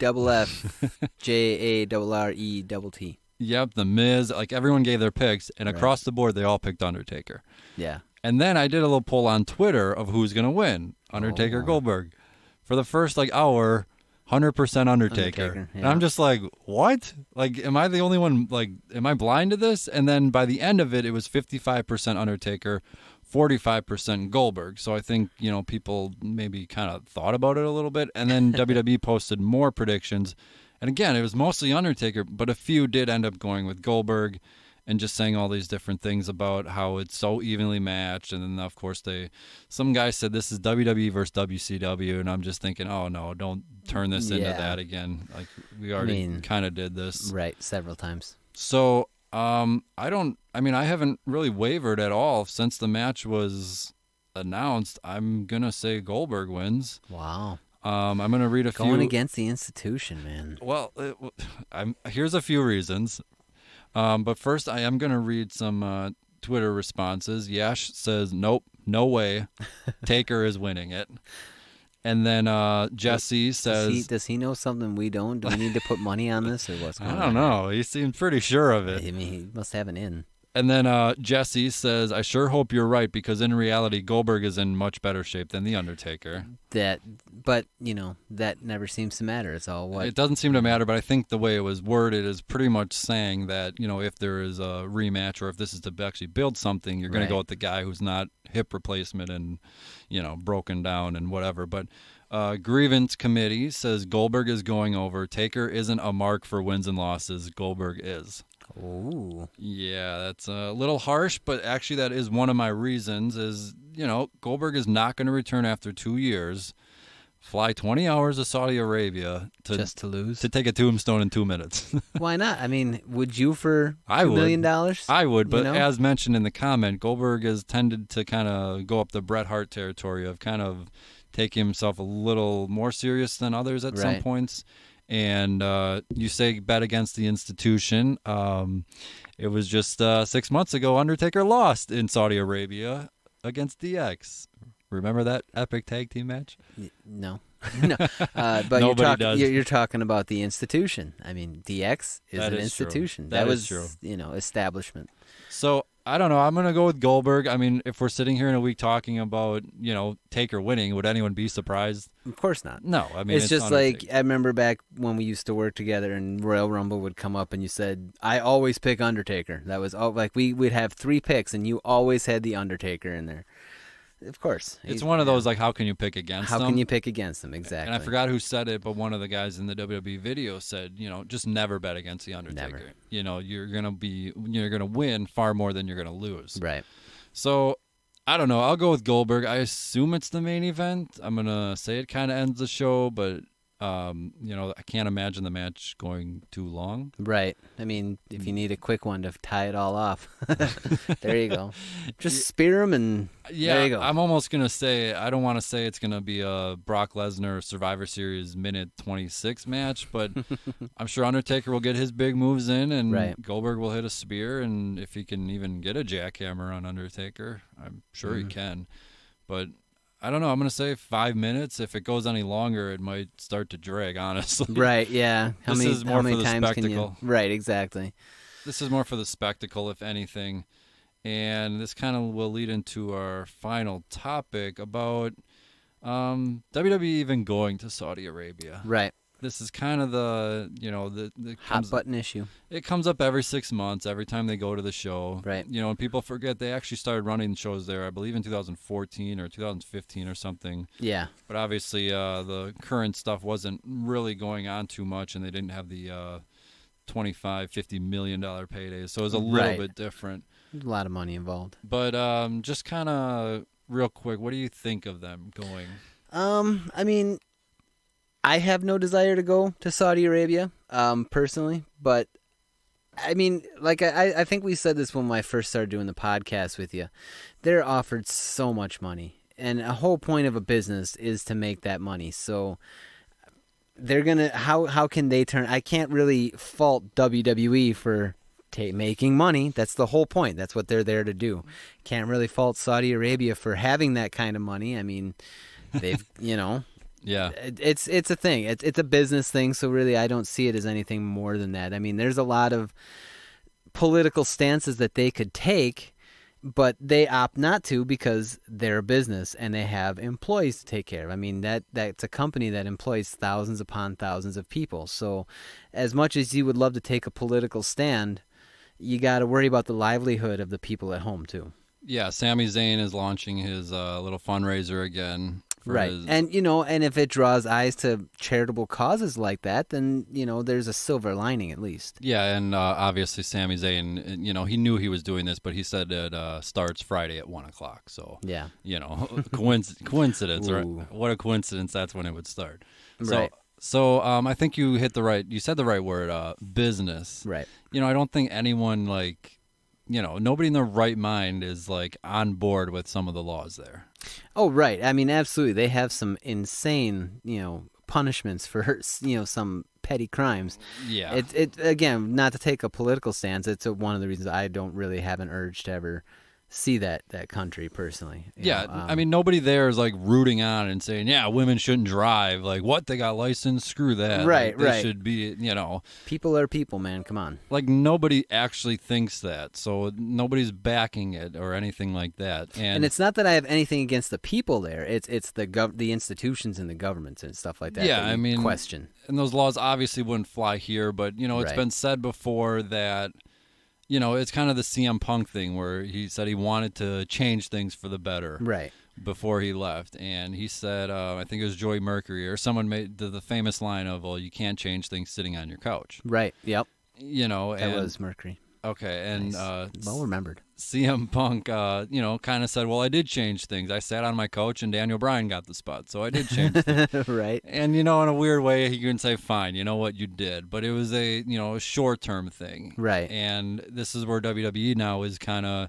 JEFFJARRETT. Yep, The Miz. Everyone gave their picks, and across the board, they all picked Undertaker. Yeah. And then I did a little poll on Twitter of who's going to win, Undertaker, Goldberg. For the first, hour... 100% Undertaker. Yeah. And I'm just like, what? Am I the only one? Am I blind to this? And then by the end of it, it was 55% Undertaker, 45% Goldberg. So I think, people maybe kind of thought about it a little bit. And then WWE posted more predictions. And again, it was mostly Undertaker, but a few did end up going with Goldberg and just saying all these different things about how it's so evenly matched. And then, of course, some guy said this is WWE versus WCW, and I'm just thinking, oh, no, don't turn this into that again. We already kind of did this. Right, several times. So, I haven't really wavered at all since the match was announced. I'm going to say Goldberg wins. Wow. I'm going to read a few. Going against the institution, man. Well, here's a few reasons. But first, I am going to read some Twitter responses. Yash says, nope, no way. Taker is winning it. And then Jesse says... Does he know something we don't? Do we need to put money on this, or what's going on? I don't know. He seems pretty sure of it. I mean, he must have an in. And then Jesse says, I sure hope you're right, because in reality, Goldberg is in much better shape than The Undertaker. That never seems to matter. It's all what... It doesn't seem to matter, but I think the way it was worded is pretty much saying that, if there is a rematch or if this is to actually build something, you're going to go with the guy who's not hip replacement and, broken down and whatever. But Grievance Committee says Goldberg is going over. Taker isn't a mark for wins and losses. Goldberg is. Ooh. Yeah, that's a little harsh, but actually that is one of my reasons is, Goldberg is not going to return after 2 years, fly 20 hours to Saudi Arabia just to lose? To take a tombstone in 2 minutes. Why not? I mean, would you for $2 million? I would, but as mentioned in the comment, Goldberg has tended to kind of go up the Bret Hart territory of kind of taking himself a little more serious than others at some points. And you say bet against the institution. It was just 6 months ago, Undertaker lost in Saudi Arabia against DX. Remember that epic tag team match? No. No, but Nobody you're talking about the institution. I mean, DX is That an is institution. True. That was true. Establishment. So I don't know. I'm gonna go with Goldberg. I mean, if we're sitting here in a week talking about Taker winning, would anyone be surprised? Of course not. No. I mean, it's just like I remember back when we used to work together, and Royal Rumble would come up, and you said, "I always pick Undertaker." That was all. Like we'd have 3 picks, and you always had the Undertaker in there. Of course. It's one of those, like, how can you pick against them? How can you pick against them? Exactly. And I forgot who said it, but one of the guys in the WWE video said, just never bet against the Undertaker. Never. You're gonna win far more than you're gonna lose. Right. So I don't know. I'll go with Goldberg. I assume it's the main event. I'm gonna say it kind of ends the show, but I can't imagine the match going too long. Right. I mean, if you need a quick one to tie it all off, there you go. Just spear him and there you go. I'm almost going to say, I don't want to say it's going to be a Brock Lesnar Survivor Series minute 26 match, but I'm sure Undertaker will get his big moves in, and Goldberg will hit a spear, and if he can even get a jackhammer on Undertaker, I'm sure he can. But I don't know. I'm going to say 5 minutes. If it goes any longer, it might start to drag, honestly. Right, yeah. How many times can you... Right, exactly. This is more for the spectacle, if anything. And this kind of will lead into our final topic about WWE even going to Saudi Arabia. Right. This is kind of the hot button issue. It comes up every 6 months, every time they go to the show. Right. And people forget they actually started running shows there, I believe, in 2014 or 2015 or something. Yeah. But obviously, the current stuff wasn't really going on too much, and they didn't have the $25-50 million paydays, so it was a little bit different. A lot of money involved. But just kind of real quick, what do you think of them going? I mean, I have no desire to go to Saudi Arabia, personally, but I mean, like I think we said this when I first started doing the podcast with you. They're offered so much money, and a whole point of a business is to make that money. So they're gonna how can they turn? I can't really fault WWE for making money. That's the whole point. That's what they're there to do. Can't really fault Saudi Arabia for having that kind of money. I mean, they've Yeah, it's a thing. It's a business thing. So really, I don't see it as anything more than that. I mean, there's a lot of political stances that they could take, but they opt not to because they're a business and they have employees to take care of. I mean, that's a company that employs thousands upon thousands of people. So as much as you would love to take a political stand, you got to worry about the livelihood of the people at home too. Yeah, Sami Zayn is launching his little fundraiser again. Right. And, and if it draws eyes to charitable causes like that, then, there's a silver lining at least. Yeah, and obviously Sami Zayn, he knew he was doing this, but he said it starts Friday at 1 o'clock. So, yeah, coincidence, right? What a coincidence that's when it would start. Right. So I think you said the right word, business. Right. I don't think anyone nobody in their right mind is on board with some of the laws there. Oh, right. I mean, absolutely. They have some insane, punishments for, some petty crimes. Yeah. It again, not to take a political stance, it's one of the reasons I don't really have an urge to ever see that country personally. I mean, nobody there is rooting on and saying, yeah, women shouldn't drive. What, they got license? Screw that. Right, they should be, People are people, man. Come on. Nobody actually thinks that, so nobody's backing it or anything like that. And it's not that I have anything against the people there. It's the institutions and the governments and stuff like that. Yeah, that I mean, question. And those laws obviously wouldn't fly here, but it's been said before that. It's kind of the CM Punk thing where he said he wanted to change things for the better before he left. And he said, I think it was Joey Mercury or someone made the famous line of, well, you can't change things sitting on your couch. Right, yep. That was Mercury. Okay, and nice. Well remembered. CM Punk, kind of said, well, I did change things. I sat on my couch and Daniel Bryan got the spot, so I did change things. Right. And, in a weird way, he can say, fine, you know what, you did. But it was a short-term thing. Right. And this is where WWE now is kind of,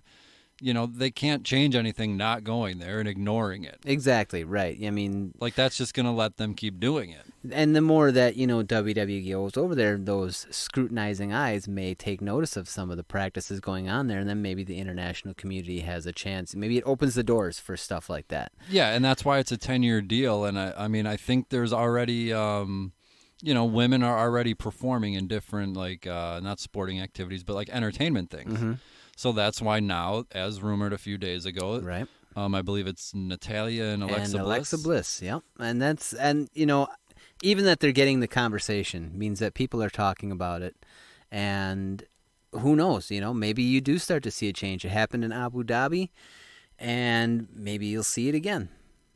they can't change anything not going there and ignoring it. Exactly, right. I mean, like, that's just going to let them keep doing it. And the more that, WWE goes over there, those scrutinizing eyes may take notice of some of the practices going on there, and then maybe the international community has a chance. Maybe it opens the doors for stuff like that. Yeah, and that's why it's a 10-year deal. And I think there's already, women are already performing in different, not sporting activities, but like entertainment things. Mm-hmm. So that's why now, as rumored a few days ago, right? I believe it's Natalya and Alexa Bliss. Alexa Bliss, yep. And even that they're getting the conversation means that people are talking about it. And who knows, maybe you do start to see a change. It happened in Abu Dhabi, and maybe you'll see it again.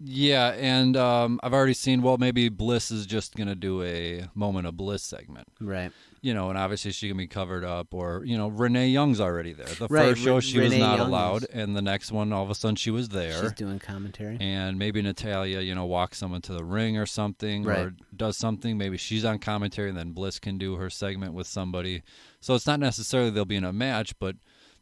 Yeah, and I've already seen, maybe Bliss is just going to do a Moment of Bliss segment. Right. And obviously she can be covered up, or, Renee Young's already there. The first show she was not allowed, and the next one, all of a sudden she was there. She's doing commentary. And maybe Natalya, walks someone to the ring or something, or does something. Maybe she's on commentary, and then Bliss can do her segment with somebody. So it's not necessarily they'll be in a match, but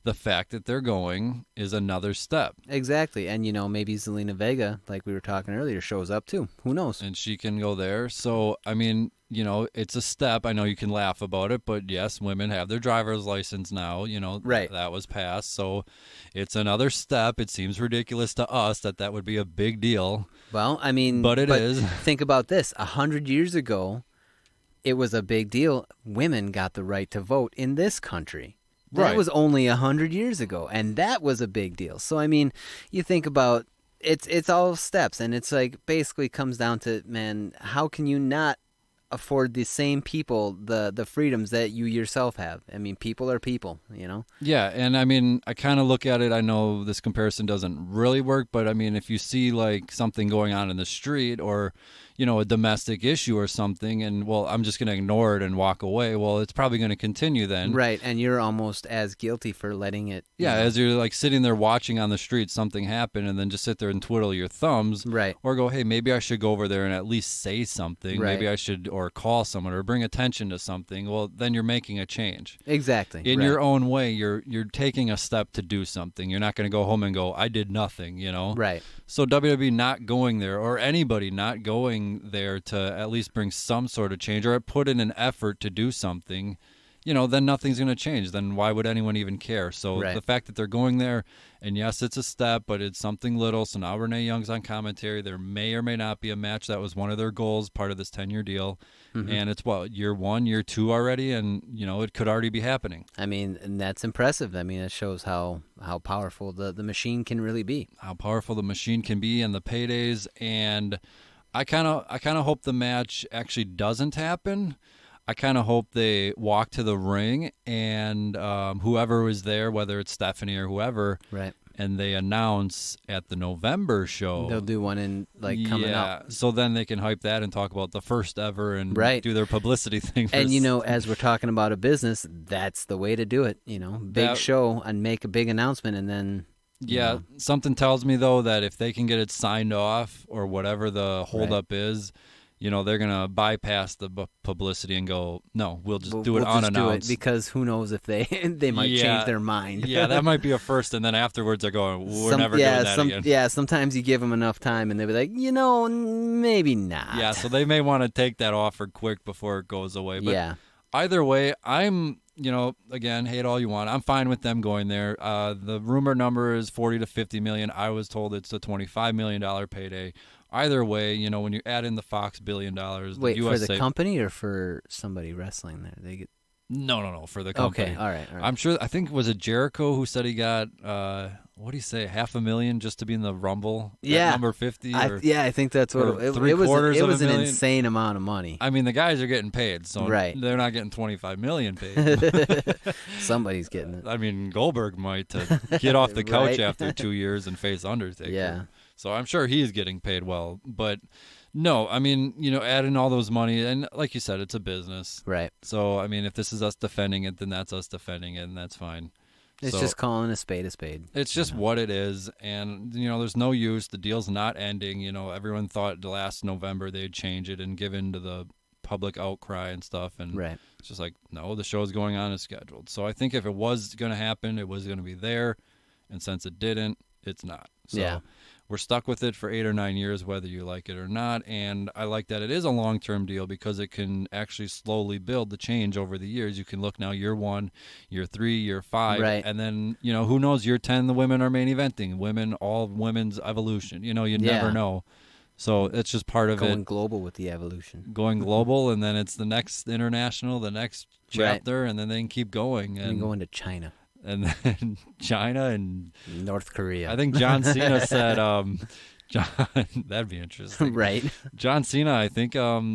the fact that they're going is another step. Exactly. And, maybe Zelina Vega, like we were talking earlier, shows up too. Who knows? And she can go there. So, it's a step. I know you can laugh about it, but yes, women have their driver's license now. Right. That was passed. So it's another step. It seems ridiculous to us that would be a big deal. Well, but it is. Think about this. 100 years ago, it was a big deal. Women got the right to vote in this country. That was only 100 years ago, and that was a big deal. So, you think about it's all steps, and it's like basically comes down to, man, how can you not afford the same people the freedoms that you yourself have? People are people, Yeah, and I kind of look at it, I know this comparison doesn't really work, but if you see like something going on in the street, or a domestic issue or something, and I'm just going to ignore it and walk away, it's probably going to continue then. Right, and you're almost as guilty for letting it. Yeah, as you're like sitting there watching on the street something happen, and then just sit there and twiddle your thumbs. Right. Or go, hey, maybe I should go over there and at least say something. Right. Maybe I should, or call someone, or bring attention to something. Well, then you're making a change. Exactly. In your own way, you're taking a step to do something. You're not going to go home and go, I did nothing, Right. So WWE not going there, or anybody not going there to at least bring some sort of change, or put in an effort to do something, then nothing's going to change. Then why would anyone even care? So the fact that they're going there, and yes, it's a step, but it's something little. So now Renee Young's on commentary. There may or may not be a match. That was one of their goals, part of this 10-year deal. Mm-hmm. And it's year 1, year 2 already, and it could already be happening. And that's impressive. It shows how powerful the machine can really be. How powerful the machine can be, and the paydays. And I kind of hope the match actually doesn't happen. I kind of hope they walk to the ring, and whoever was there, whether it's Stephanie or whoever, right, and they announce at the November show. They'll do one in coming up. Yeah, so then they can hype that and talk about the first ever and do their publicity thing. And as we're talking about a business, that's the way to do it. Big show and make a big announcement, and then. Yeah, something tells me though that if they can get it signed off, or whatever the holdup is, they're going to bypass the publicity and go, no, we'll just do it unannounced. Do it, because who knows if they might change their mind. Yeah, that might be a first, and then afterwards they're going, we're never doing that again. Yeah, sometimes you give them enough time, and they'll be like, maybe not. Yeah, so they may want to take that offer quick before it goes away. But either way, I'm, again, hate all you want. I'm fine with them going there. The rumor number is 40 to 50 million. I was told it's a $25 million payday. Either way, when you add in the Fox $1 billion, wait, USA, for the company or for somebody wrestling there? They get no, for the company. Okay, all right. I'm sure. I think was it Jericho who said he got what do you say, $500,000 just to be in the Rumble? Yeah, number 50. I think that's what it was. It was an insane amount of money. The guys are getting paid, so they're not getting $25 million paid. Somebody's getting it. Goldberg might to get off the couch after 2 years and face Undertaker. Yeah. So I'm sure he's getting paid well, but no, adding all those money, and like you said, it's a business. Right. So, if this is us defending it, then that's us defending it, and that's fine. It's just calling a spade a spade. It's just what it is, and, there's no use. The deal's not ending. Everyone thought last November they'd change it and give in to the public outcry and stuff, and it's just like, no, the show's going on as scheduled. So I think if it was going to happen, it was going to be there. And since it didn't, it's not. So we're stuck with it for 8 or 9 years, whether you like it or not. And I like that it is a long-term deal because it can actually slowly build the change over the years. You can look now year 1, year 3, year 5. Right. And then, who knows, year 10, the women are main eventing. All women's evolution. You never know. So it's just part of Going global with the evolution. Going global, and then it's the next international, the next chapter, and then they can keep going. And go into China. And then China and North Korea. I think John Cena said, that'd be interesting. Right. John Cena, I think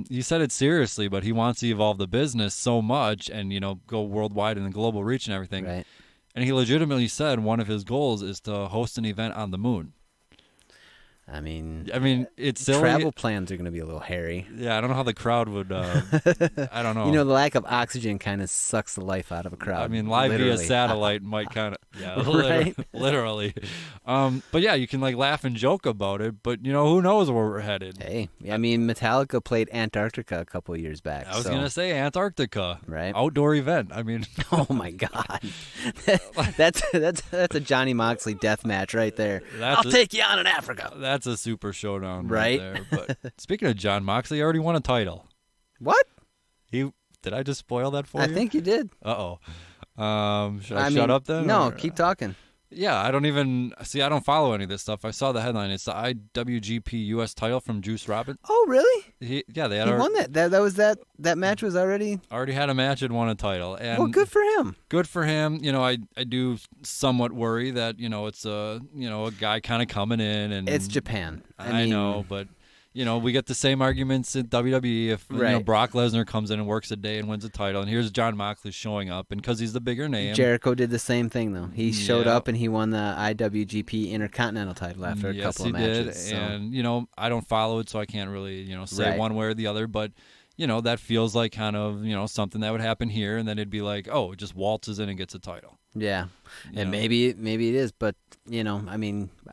he said it seriously, but he wants to evolve the business so much and, go worldwide and the global reach and everything. Right. And he legitimately said one of his goals is to host an event on the moon. I mean, it's silly. Travel plans are going to be a little hairy. Yeah, I don't know how the crowd would. I don't know. The lack of oxygen kind of sucks the life out of a crowd. Live literally. via satellite might kind of, Right? literally. But yeah, you can laugh and joke about it. But who knows where we're headed? Hey, Metallica played Antarctica a couple of years back. I was gonna say Antarctica, right? Outdoor event. Oh my God, that's a Johnny Moxley death match right there. I'll take you on in Africa. That's a super showdown right there. But speaking of John Moxley, he already won a title. What? Did I just spoil that for you? I think you did. Uh-oh. Should I shut up then? No, keep talking. Yeah, I don't follow any of this stuff. I saw the headline. It's the IWGP US title from Juice Robinson. Oh, really? They had won that. That match was already had a match and won a title. And well, good for him. Good for him. I do somewhat worry that, it's a guy kind of coming in and it's Japan. I know, but we get the same arguments at WWE if Brock Lesnar comes in and works a day and wins a title, and here's John Moxley showing up, and because he's the bigger name. Jericho did the same thing though. He showed up and he won the IWGP Intercontinental title after a couple of matches. Yes, he did. And I don't follow it, so I can't really say one way or the other, but. That feels like kind of, something that would happen here, and then it'd be like, oh, it just waltzes in and gets a title. Yeah, and maybe it is, but I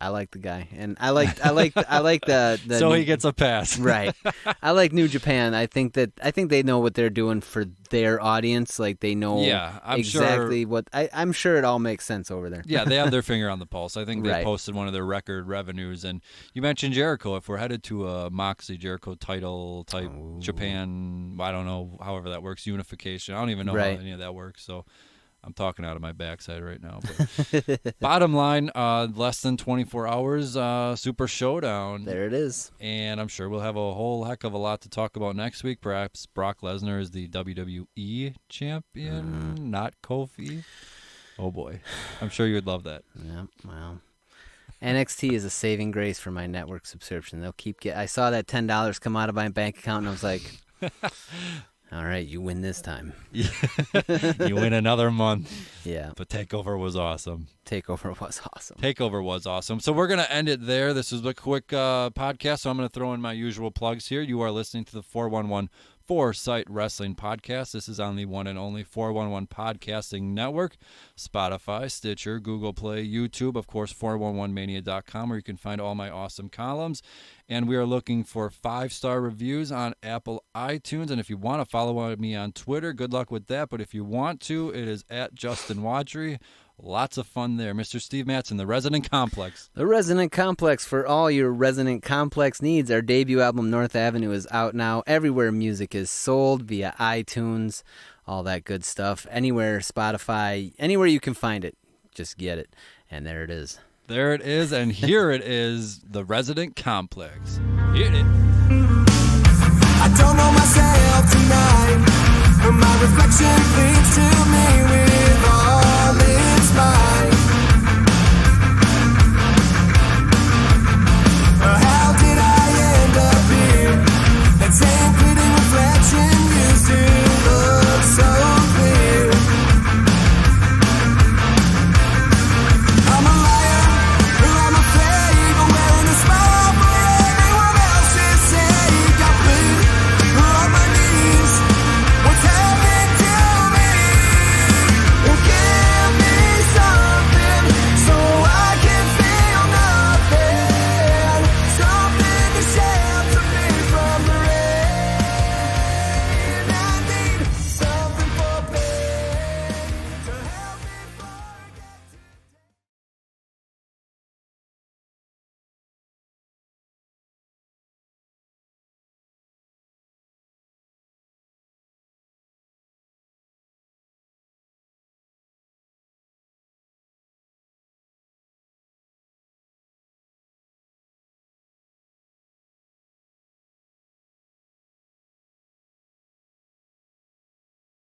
like the guy, and I like the so he gets a pass, right? I like New Japan. I think they know what they're doing for their audience. Like they know exactly what. I'm sure it all makes sense over there. Yeah, they have their finger on the pulse. I think they posted one of their record revenues, and you mentioned Jericho. If we're headed to a Moxley Jericho title type Japan, I don't know, however that works, unification. I don't even know how any of that works. So. I'm talking out of my backside right now. But bottom line, less than 24 hours, Super Showdown. There it is. And I'm sure we'll have a whole heck of a lot to talk about next week. Perhaps Brock Lesnar is the WWE champion, not Kofi. Oh, boy. I'm sure you would love that. Yeah, well. NXT is a saving grace for my network subscription. They'll keep I saw that $10 come out of my bank account, and I was like... All right, you win this time. You win another month. Yeah. But Takeover was awesome. Takeover was awesome. So we're going to end it there. This is a quick podcast, so I'm going to throw in my usual plugs here. You are listening to the 411 Foresight Wrestling Podcast. This is on the one and only 411 Podcasting Network, Spotify, Stitcher, Google Play, YouTube, of course, 411mania.com, where you can find all my awesome columns. And we are looking for 5-star reviews on Apple iTunes. And if you want to follow me on Twitter, good luck with that. But if you want to, it is at Justin Watry. Lots of fun there. Mr. Steve Madsen, the Resonant Complex. The Resonant Complex for all your Resonant Complex needs. Our debut album, North Avenue, is out now. Everywhere music is sold via iTunes, all that good stuff. Anywhere, Spotify, anywhere you can find it, just get it. And there it is. There it is, and here it is, the Resonant Complex. Hit it. I don't know myself tonight, but my reflection clings to me with all its might.